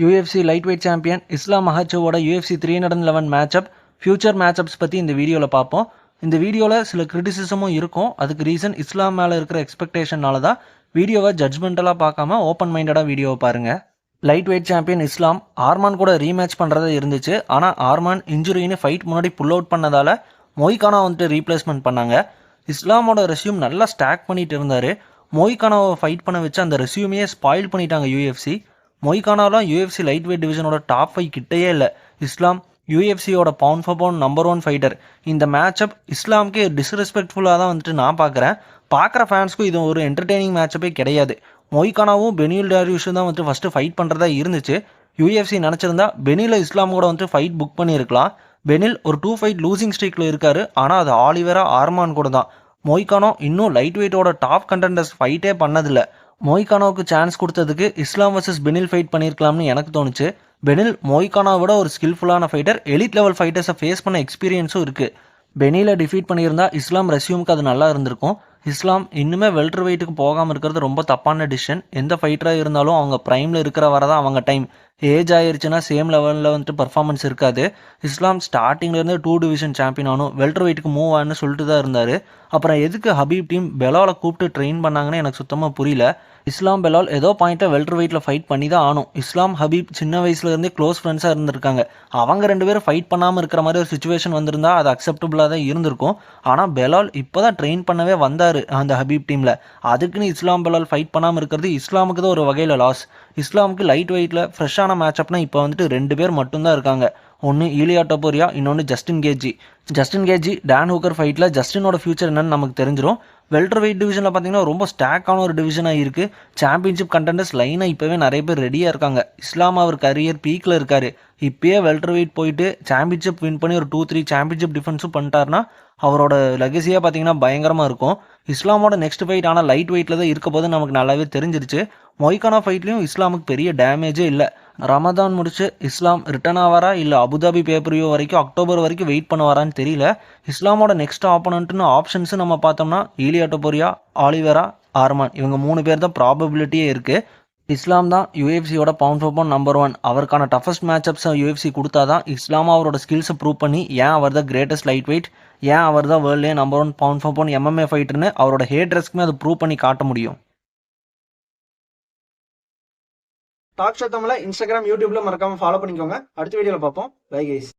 UFC light weight champion இஸ்லாம் மஹச்சோவோட UFC 311 matchup future matchups பற்றி இந்த வீடியோவில் பார்ப்போம். இந்த வீடியோவில் சில கிரிட்டிசிசமும் இருக்கும். அதுக்கு ரீசன் இஸ்லாம் மேலே இருக்கிற எக்ஸ்பெக்டேஷனால தான். வீடியோவை ஜட்ஜ்மெண்டலாக பார்க்காம ஓப்பன் மைண்டடாக வீடியோவை பாருங்கள். லைட் வெயிட் சாம்பியன் இஸ்லாம் ஆர்மான் கூட ரீமேட்ச் பண்ணுறதா இருந்துச்சு. ஆனால் ஆர்மான் இன்ஜுரின்னு ஃபைட் முன்னாடி புல் அவுட் பண்ணதால் மொய்கானா வந்துட்டு ரீப்ளேஸ்மெண்ட் பண்ணாங்க. இஸ்லாமோட ரெஸ்யூம் நல்லா ஸ்டாக் பண்ணிட்டு இருந்தார். மொய்கானாவை ஃபைட் பண்ண வச்சு அந்த ரெஸ்யூமையே ஸ்பாயில் பண்ணிட்டாங்க UFC. மொய்கானாலாம் UFC லைட் வெயிட் டிவிஷனோட டாப் 5 கிட்டேயே இல்லை. இஸ்லாம் UFCயோட pound for pound number 1 fighter. இந்த மேட்சப் இஸ்லாமுக்கு டிஸ்ரெஸ்பெக்ட்ஃபுல்லாக தான் வந்துட்டு நான் பார்க்குற ஃபேன்ஸ்க்கும் இது ஒரு என்டர்டெய்னிங் மேட்சப்பே கிடையாது. மொய்கானாவும் பெனில் டேரியூஷும் தான் வந்துட்டு ஃபஸ்ட்டு ஃபைட் பண்ணுறதா இருந்துச்சு. UFC நினச்சிருந்தா பெனில் இஸ்லாம் கூட வந்துட்டு ஃபைட் புக் பண்ணியிருக்கலாம். பெனில் ஒரு 2 ஃபைட் லூசிங் ஸ்ட்ரீக்கில் இருக்கார். ஆனால் அது ஆலிவேரா ஆர்மான் கூட தான். மொய்கானோ இன்னும் லைட் வெயிட்டோட டாப் கண்டெண்டர்ஸ் ஃபைட்டே பண்ணதில்லை. மொய்கானோவுக்கு சான்ஸ் கொடுத்ததுக்கு இஸ்லாம் வர்சஸ் பெனில் ஃபைட் பண்ணியிருக்கலாம்னு எனக்கு தோணுச்சு. பெனில் மொய்கானோவை விட ஒரு ஸ்கில்ஃபுல்லான ஃபைட்டர், எலிட் லெவல் ஃபைட்டர்ஸை ஃபேஸ் பண்ண எக்ஸ்பீரியன்ஸும் இருக்குது. பெனியில் டிஃபீட் பண்ணியிருந்தா இஸ்லாம் ரெஸ்யூமுக்கு அது நல்லா இருந்திருக்கும். இஸ்லாம் இன்னுமே வெல்டர் வெயிட்டுக்கு போகாமல் இருக்கிறது ரொம்ப தப்பான டிசிஷன். எந்த ஃபைட்டராக இருந்தாலும் அவங்க ப்ரைமில் இருக்கிற வர தான் அவங்க டைம். ஏஜ் ஆயிடுச்சுன்னா சேம் லெவலில் வந்துட்டு பர்ஃபார்மன்ஸ் இருக்காது. இஸ்லாம் ஸ்டார்டிங்லேருந்து 2 டிவிஷன் சாம்பியன் ஆகணும், வெல்டர் வெயிட்டுக்கு மூவ் ஆகணும்னு சொல்லிட்டு தான் இருந்தார். அப்புறம் எதுக்கு ஹபீப் டீம் பெலாலை கூப்பிட்டு ட்ரெயின் பண்ணாங்கன்னு எனக்கு சுத்தமாக புரியல. இஸ்லாம் பெலால் ஏதோ பாயிண்ட்டை வெல்டர் வெயிட்டில் ஃபைட் பண்ணி தான் ஆகணும். இஸ்லாம் ஹபீப் சின்ன வயசுலேருந்தே க்ளோஸ் ஃப்ரெண்ட்ஸாக இருந்திருக்காங்க. அவங்க 2 பேரும் ஃபைட் பண்ணாமல் இருக்கிற மாதிரி ஒரு சுச்சுவேஷன் வந்திருந்தா அது அக்செப்டபுளாக தான் இருந்திருக்கும். ஆனால் பெலால் இப்போ தான் ட்ரெயின் பண்ணவே வந்தார் அந்த ஹபீப் டீமில். அதுக்குன்னு இஸ்லாம் பெலால் ஃபைட் பண்ணாமல் இருக்கிறது இஸ்லாமுக்கு தான் ஒரு வகையில் லாஸ். இஸ்லாமுக்கு லைட் வெயிட்டில் ஃப்ரெஷ்ஷான மேட்சப்னா இப்போ வந்துட்டு 2 பேர் மட்டும்தான் இருக்காங்க. ஒன்று ஈலியா டொபோரியா, இன்னொன்று ஜஸ்டின் கேஜி. டான் ஹூக்கர் ஃபைட்டில் ஜஸ்டினோட ஃபியூச்சர் என்னன்னு நமக்கு தெரிஞ்சிடும். வெல்டர் வெயிட் டிவிஷனில் பார்த்தீங்கன்னா ரொம்ப ஸ்டாக்கான ஒரு டிவிஷனாக இருக்குது. சாம்பியன்ஷிப் கண்டெண்டர்ஸ் லைனாக இப்போவே நிறைய பேர் ரெடியாக இருக்காங்க. இஸ்லாம் அவர் கரியர் பீக்கில் இருக்கார். இப்போயே வெல்டர் வெயிட் போயிட்டு சாம்பியன்ஷிப் வின் பண்ணி ஒரு 2-3 சாம்பியன்ஷிப் டிஃபென்ஸும் பண்ணிட்டார்னா அவரோட லெகசியாக பார்த்தீங்கன்னா பயங்கரமாக இருக்கும். இஸ்லாமோட நெக்ஸ்ட் ஃபைட் ஆனால் லைட் வெயிட்டில் தான் இருக்க போது நமக்கு நல்லாவே தெரிஞ்சிருச்சு. மொய்கானா ஃபைட்லேயும் இஸ்லாமுக்கு பெரிய டேமேஜே இல்லை. ரமதான் முடிச்சு இஸ்லாம் ரிட்டர்ன் ஆவாரா இல்லை அபுதாபி பேப்பரியோ வரைக்கும் அக்டோபர் வரைக்கும் வெயிட் பண்ணுவாரான்னு தெரியல. இஸ்லாமோட நெக்ஸ்ட் ஆப்போனன்ட்னு ஆப்ஷன்ஸு நம்ம பார்த்தோம்னா ஈலியா டொபோரியா, ஆலிவேரா, ஆர்மான், இவங்க 3 பேர் தான் ப்ராபபிலிட்டியே இருக்குது. இஸ்லாம் தான் UFCயோட பவுண்ட் ஃபார் பவுண்ட் நம்பர் 1. அவருக்கான டஃபஸ்ட் மேட்சப்ஸை UFC கொடுத்தா தான் இஸ்லாம் அவரோட ஸ்கில்ஸை ப்ரூவ் பண்ணி ஏன் அவர் தான் கிரேட்டஸ்ட் லைட் வெயிட், ஏன் அவர் தான் வேர்ல்ட்லேயே number 1 pound for pound MMA ஃபைட்டர்னு அவரோட ஹேட்ரஸ்க்குமே அதை ப்ரூவ் பண்ணி காட்ட முடியும். டாக் ஷோ தமிழை இன்ஸ்டாகிராம், யூடியூப்ல மறக்காம ஃபாலோ பண்ணிக்கோங்க. அடுத்த வீடியோவில் பார்ப்போம். Bye guys.